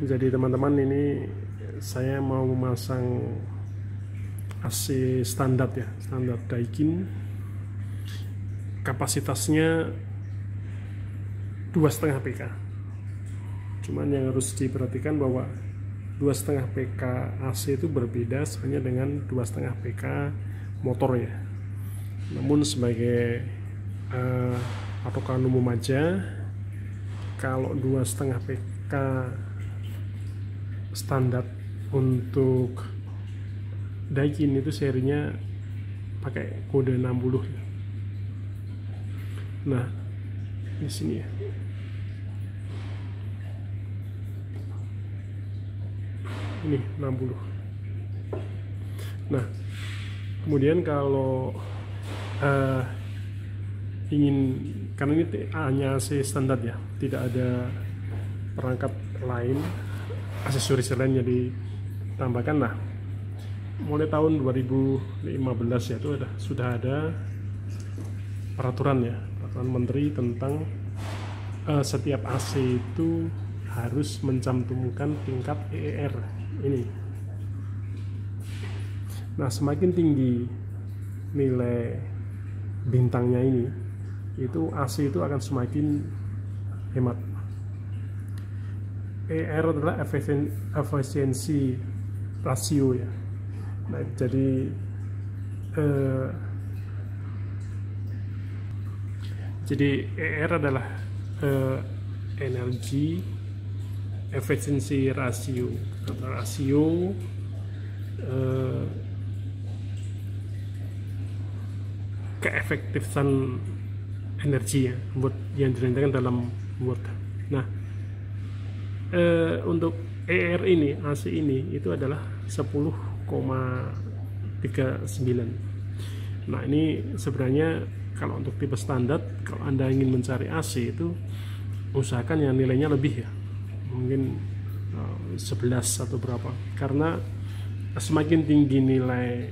Jadi teman-teman, ini saya mau memasang AC standar ya, standar Daikin. Kapasitasnya 2,5 PK. Cuman yang harus diperhatikan bahwa 2,5 PK AC itu berbeda sebenarnya dengan 2,5 PK motor ya. Namun sebagai patokan umum aja, kalau 2,5 PK standar untuk Daikin itu serinya pakai kode 60. Nah, di sini ya. Ini 60. Nah, kemudian kalau ingin, karena ini hanya AC standar ya, tidak ada perangkat lain, aksesoris lain yang ditambahkan. Nah, mulai tahun 2015 ya, itu sudah ada peraturan ya, peraturan menteri tentang setiap AC itu harus mencantumkan tingkat EER ini. Nah, semakin tinggi nilai bintangnya ini, itu AC itu akan semakin hemat. EER adalah efisiensi rasio ya. Nah, jadi EER adalah energi efisiensi rasio, atau rasio keefektifan energi ya, buat yang dinyatakan dalam watt. Nah, untuk EER ini, AC ini itu adalah 10,39. Nah, ini sebenarnya kalau untuk tipe standar, kalau Anda ingin mencari AC itu usahakan yang nilainya lebih ya, mungkin 11 atau berapa, karena semakin tinggi nilai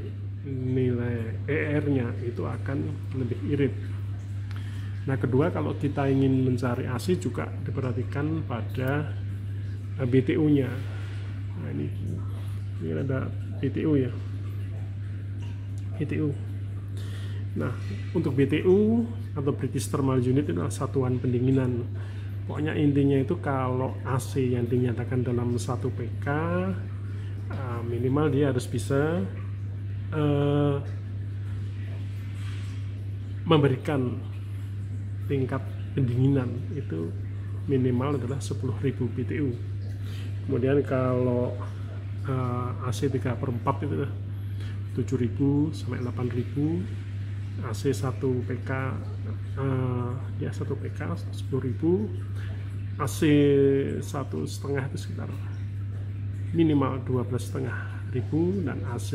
EER-nya itu akan lebih irit. Nah, kedua, kalau kita ingin mencari AC juga diperhatikan pada BTU-nya. Nah, ini ada BTU ya, BTU. Nah, untuk BTU atau British Thermal Unit itu adalah satuan pendinginan. Pokoknya intinya itu kalau AC yang dinyatakan dalam 1 PK, minimal dia harus bisa memberikan tingkat pendinginan itu minimal adalah 10.000 BTU. Kemudian kalau AC 3/4 itu 7.000 sampai 8.000. AC 1 PK ya 1 PK 10.000. AC 1,5 itu sekitar minimal 12.500, dan AC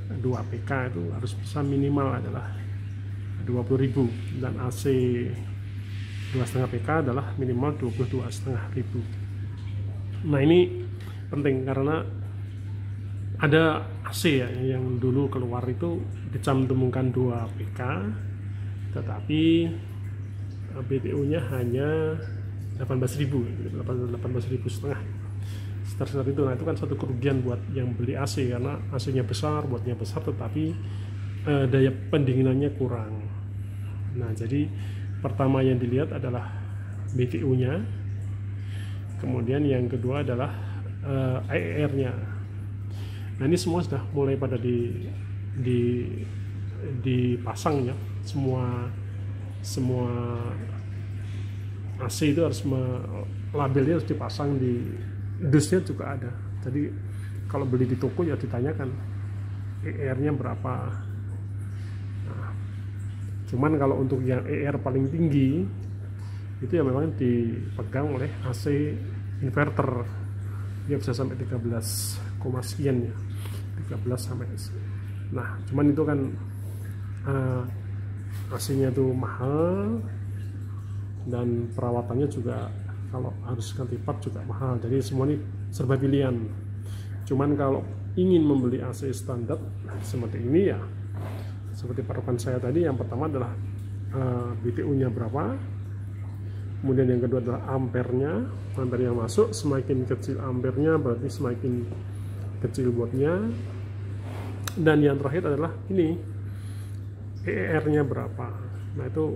2 PK itu harus bisa minimal adalah 20.000, dan AC 2,5 PK adalah minimal 22.500. Nah, ini penting karena ada AC ya yang dulu keluar itu dicantumkan 2 PK, tetapi BTU-nya hanya 18.500 sekitar itu. Nah, itu kan satu kerugian buat yang beli AC, karena AC-nya besar, buatnya besar, tetapi daya pendinginannya kurang. Nah, jadi pertama yang dilihat adalah BTU-nya, kemudian yang kedua adalah EER-nya. Nah, ini semua sudah mulai pada dipasang ya, semua AC itu harus labelnya harus dipasang, di dusnya juga ada. Jadi kalau beli di toko ya ditanyakan EER-nya berapa. Nah, cuman kalau untuk yang EER paling tinggi itu ya memang dipegang oleh AC inverter, dia bisa sampai 13, sekian ya, 13 sampai. Nah, cuman itu kan AC-nya tuh mahal, dan perawatannya juga kalau harus ganti part juga mahal. Jadi semua ini serba pilihan. Cuman kalau ingin membeli AC standar seperti ini ya, seperti patokan saya tadi, yang pertama adalah BTU-nya berapa, Kemudian yang kedua adalah ampernya, ampere yang masuk. Semakin kecil ampernya berarti semakin kecil wattnya. Dan yang terakhir adalah ini, EER-nya berapa. Nah itu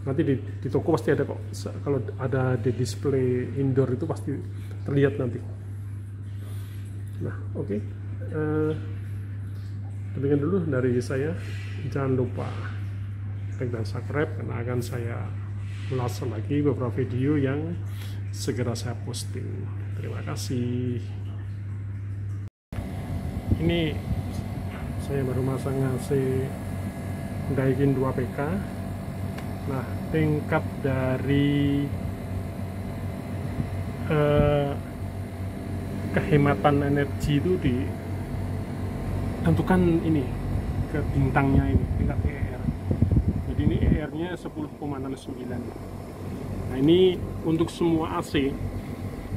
nanti di toko pasti ada kok, kalau ada di display indoor itu pasti terlihat nanti. Nah oke, demikian dulu dari saya. Jangan lupa like dan subscribe karena akan saya ulas lagi beberapa video yang segera saya posting. Terima kasih. Ini saya baru masang AC Daikin 2PK. Nah, tingkat dari kehematan energi itu ditentukan ini ke bintangnya, ini tingkat ER. Jadi ini ER-nya 10,69. Nah, ini untuk semua AC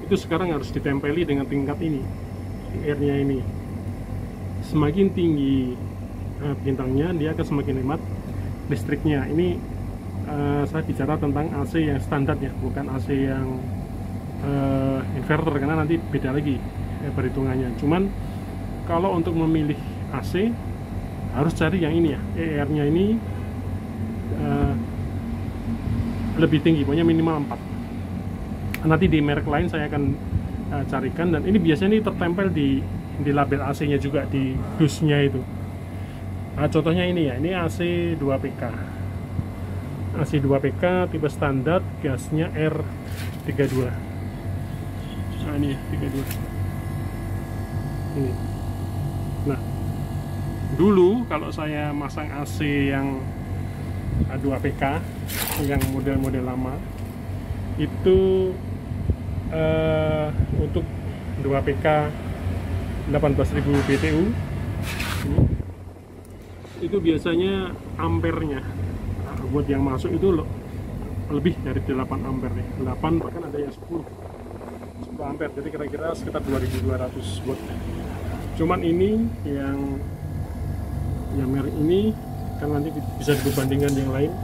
itu sekarang harus ditempeli dengan tingkat ini, ER-nya ini. Semakin tinggi bintangnya, dia akan semakin hemat listriknya. Ini saya bicara tentang AC yang standar ya, bukan AC yang inverter, karena nanti beda lagi perhitungannya. Cuman kalau untuk memilih AC harus cari yang ini ya, ER-nya ini lebih tinggi, pokoknya minimal 4. Nanti di merek lain saya akan carikan, dan ini biasanya ini tertempel di label AC-nya juga, di dusnya itu. Nah, contohnya ini ya, ini AC 2PK. AC 2PK tipe standar, gasnya R32. Nah ini ya, 32 ini. Nah dulu kalau saya masang AC yang 2PK yang model-model lama itu untuk 2PK 18.000 BTU ini, itu biasanya ampernya buat yang masuk itu lebih dari 8 ampere nih. 8 bahkan ada yang 10 ampere, jadi kira-kira sekitar 2200 watt. Cuman ini yang merek ini kan nanti bisa dibandingkan yang lain.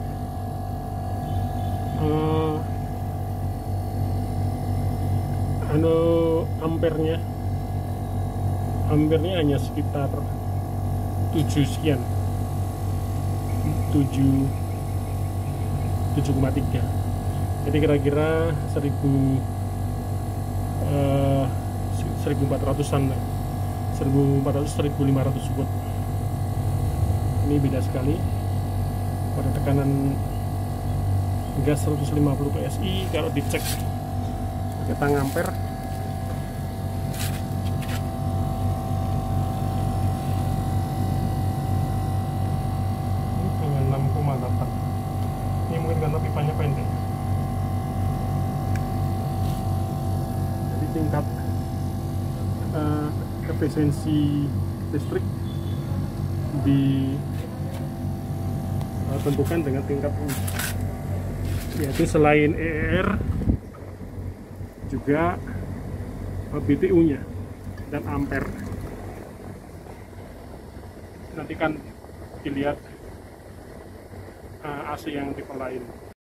Ampernya hanya sekitar 7 sekian, 7,3. Jadi kira-kira 1400-an, 1400-1500 watt. Ini beda sekali pada tekanan gas 150 PSI. Kalau dicek pakai tang ampere, ini mungkin karena pipanya pendek. Jadi tingkat efisiensi listrik ditentukan dengan tingkat ini, yaitu selain ER juga BTU nya dan ampere. Nanti kan dilihat AC yang tipe lain.